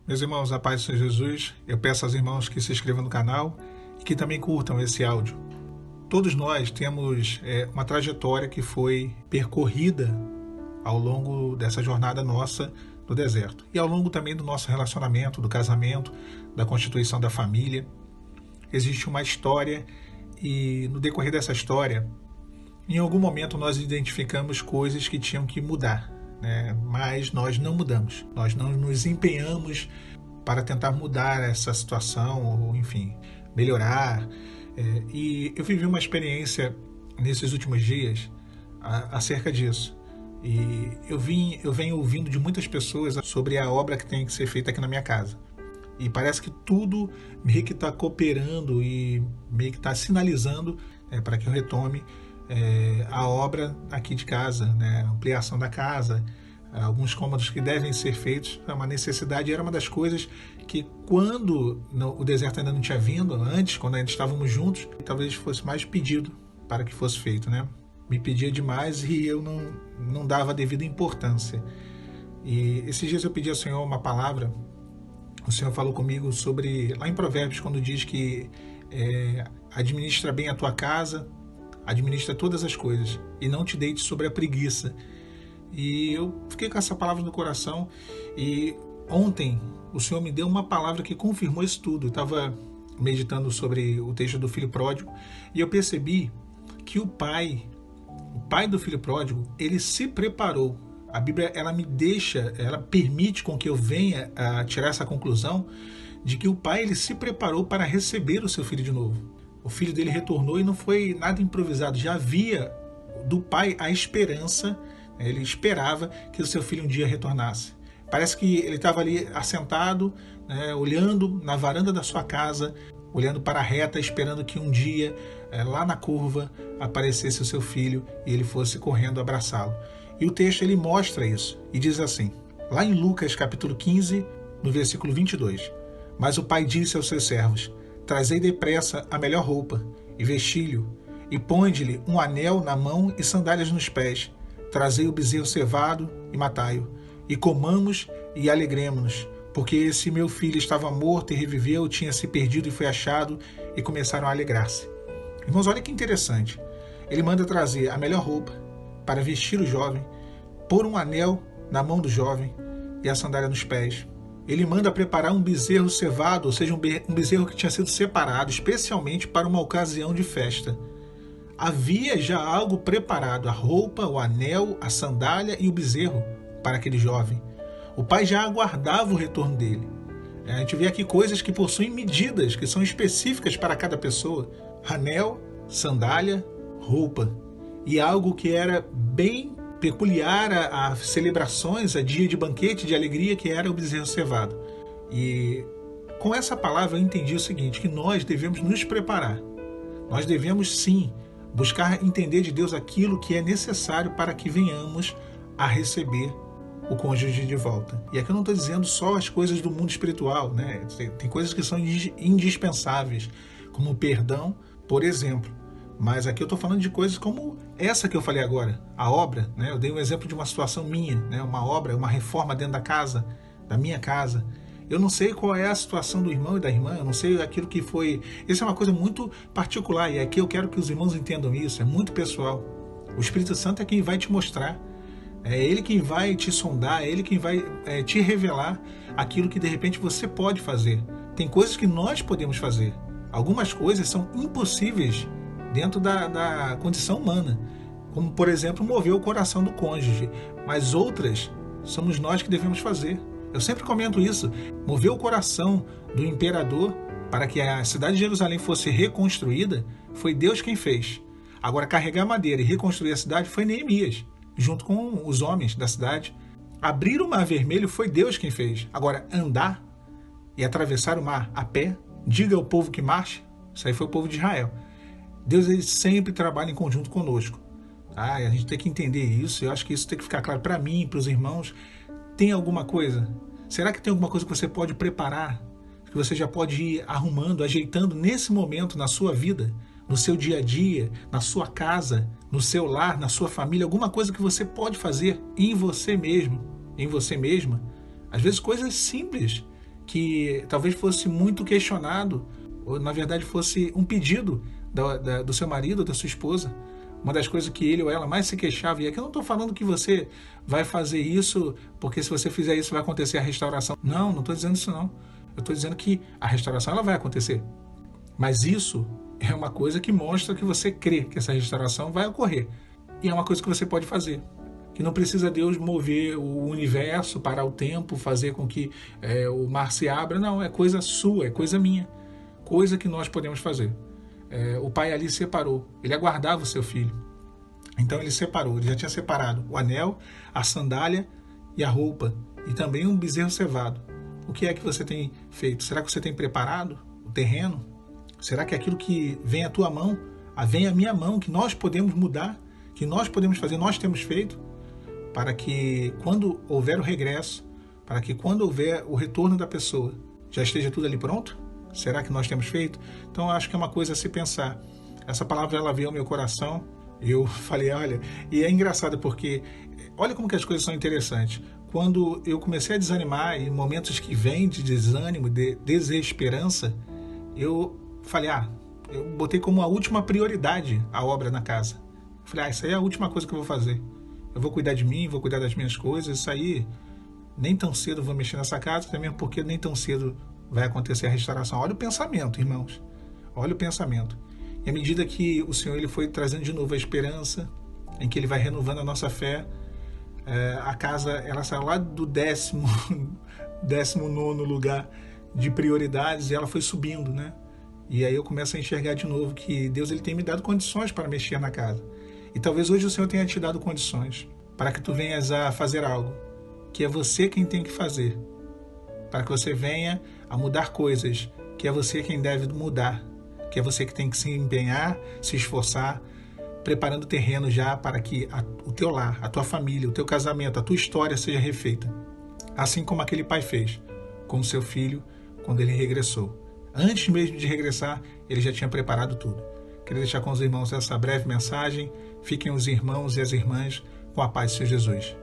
Meus irmãos, a paz do Senhor Jesus, eu peço aos irmãos que se inscrevam no canal e que também curtam esse áudio. Todos nós temos uma trajetória que foi percorrida ao longo dessa jornada nossa no deserto. E ao longo também do nosso relacionamento, do casamento, da constituição da família. Existe uma história e no decorrer dessa história, em algum momento nós identificamos coisas que tinham que mudar. Mas nós não mudamos, nós não nos empenhamos para tentar mudar essa situação, ou enfim, melhorar. E eu vivi uma experiência nesses últimos dias acerca disso. E eu venho ouvindo de muitas pessoas sobre a obra que tem que ser feita aqui na minha casa. E parece que tudo meio que está cooperando e meio que está sinalizando para que eu retome a obra aqui de casa, a ampliação da casa, alguns cômodos que devem ser feitos. É uma necessidade, era uma das coisas que quando o deserto ainda não tinha vindo, antes, quando ainda estávamos juntos, talvez fosse mais pedido para que fosse feito. Me pedia demais e eu não dava a devida importância. E esses dias eu pedi ao Senhor uma palavra. O Senhor falou comigo sobre, lá em Provérbios, quando diz que administra bem a tua casa, administra todas as coisas e não te deite sobre a preguiça. E eu fiquei com essa palavra no coração e ontem o Senhor me deu uma palavra que confirmou isso tudo. Eu estava meditando sobre o texto do filho pródigo e eu percebi que o pai do filho pródigo, ele se preparou. A Bíblia, ela permite com que eu venha a tirar essa conclusão de que o pai, ele se preparou para receber o seu filho de novo. O filho dele retornou e não foi nada improvisado. Já havia do pai a esperança, ele esperava que o seu filho um dia retornasse. Parece que ele estava ali assentado, olhando na varanda da sua casa, olhando para a reta, esperando que um dia, lá na curva, aparecesse o seu filho e ele fosse correndo abraçá-lo. E o texto ele mostra isso e diz assim, lá em Lucas capítulo 15, no versículo 22, mas o pai disse aos seus servos, trazei depressa a melhor roupa, e vestilho, e ponde-lhe um anel na mão e sandálias nos pés. Trazei o bezerro cevado e matai-o, e comamos e alegremo-nos, porque esse meu filho estava morto e reviveu, tinha se perdido e foi achado, e começaram a alegrar-se. Irmãos, olha que interessante. Ele manda trazer a melhor roupa para vestir o jovem, pôr um anel na mão do jovem e a sandália nos pés. Ele manda preparar um bezerro cevado, ou seja, um bezerro que tinha sido separado especialmente para uma ocasião de festa. Havia já algo preparado, a roupa, o anel, a sandália e o bezerro para aquele jovem. O pai já aguardava o retorno dele. A gente vê aqui coisas que possuem medidas, que são específicas para cada pessoa. Anel, sandália, roupa. E algo que era bem peculiar a celebrações, a dia de banquete, de alegria, que era o bezerro cevado. E com essa palavra eu entendi o seguinte, que nós devemos nos preparar. Nós devemos sim buscar entender de Deus aquilo que é necessário para que venhamos a receber o cônjuge de volta. E aqui eu não estou dizendo só as coisas do mundo espiritual, Tem coisas que são indispensáveis, como o perdão, por exemplo. Mas aqui eu estou falando de coisas como essa que eu falei agora, a obra. Eu dei um exemplo de uma situação minha, uma obra, uma reforma dentro da casa, da minha casa. Eu não sei qual é a situação do irmão e da irmã, eu não sei aquilo que foi... Isso é uma coisa muito particular e aqui eu quero que os irmãos entendam isso, é muito pessoal. O Espírito Santo é quem vai te mostrar, é Ele quem vai te sondar, é Ele quem vai te revelar aquilo que de repente você pode fazer. Tem coisas que nós podemos fazer, algumas coisas são impossíveis dentro da condição humana, como por exemplo mover o coração do cônjuge, mas outras somos nós que devemos fazer. Eu sempre comento isso, mover o coração do imperador para que a cidade de Jerusalém fosse reconstruída, foi Deus quem fez. Agora carregar madeira e reconstruir a cidade foi Neemias, junto com os homens da cidade. Abrir o mar vermelho foi Deus quem fez. Agora andar e atravessar o mar a pé, diga ao povo que marche, isso aí foi o povo de Israel. Deus ele sempre trabalha em conjunto conosco. A gente tem que entender isso. Eu acho que isso tem que ficar claro para mim, para os irmãos. Tem alguma coisa? Será que tem alguma coisa que você pode preparar? Que você já pode ir arrumando, ajeitando nesse momento na sua vida? No seu dia a dia, na sua casa, no seu lar, na sua família? Alguma coisa que você pode fazer em você mesmo, em você mesma? Às vezes coisas simples que talvez fosse muito questionado, ou na verdade fosse um pedido do seu marido ou da sua esposa. Uma das coisas que ele ou ela mais se queixava, e aqui eu não estou falando que você vai fazer isso, porque se você fizer isso vai acontecer a restauração. Não estou dizendo isso não. Eu estou dizendo que a restauração ela vai acontecer. Mas isso é uma coisa que mostra que você crê que essa restauração vai ocorrer. E é uma coisa que você pode fazer. Que não precisa Deus mover o universo, parar o tempo, fazer com que o mar se abra. Não, é coisa sua, é coisa minha. Coisa que nós podemos fazer. O pai ali separou. Ele aguardava o seu filho. Então ele separou. Ele já tinha separado o anel, a sandália e a roupa. E também um bezerro cevado. O que é que você tem feito? Será que você tem preparado o terreno? Será que aquilo que vem à tua mão, vem à minha mão, que nós podemos mudar, que nós podemos fazer, nós temos feito, para que quando houver o regresso, para que quando houver o retorno da pessoa, já esteja tudo ali pronto? Será que nós temos feito? Então eu acho que é uma coisa a se pensar. Essa palavra ela veio ao meu coração, eu falei, olha, e é engraçado porque, olha como que as coisas são interessantes. Quando eu comecei a desanimar, em momentos que vêm de desânimo, de desesperança, eu falei, eu botei como a última prioridade a obra na casa. Eu falei, isso aí é a última coisa que eu vou fazer. Eu vou cuidar de mim, vou cuidar das minhas coisas, isso aí, nem tão cedo eu vou mexer nessa casa, até mesmo porque nem tão cedo vai acontecer a restauração. Olha o pensamento, irmãos. Olha o pensamento. E à medida que o Senhor ele foi trazendo de novo a esperança, em que Ele vai renovando a nossa fé, a casa ela saiu lá do 19º lugar de prioridades e ela foi subindo, né? E aí eu começo a enxergar de novo que Deus ele tem me dado condições para mexer na casa. E talvez hoje o Senhor tenha te dado condições para que tu venhas a fazer algo que é você quem tem que fazer. Para que você venha a mudar coisas que é você quem deve mudar. Que é você que tem que se empenhar, se esforçar, preparando o terreno já para que o teu lar, a tua família, o teu casamento, a tua história seja refeita. Assim como aquele pai fez com o seu filho quando ele regressou. Antes mesmo de regressar, ele já tinha preparado tudo. Queria deixar com os irmãos essa breve mensagem. Fiquem os irmãos e as irmãs com a paz de Senhor Jesus.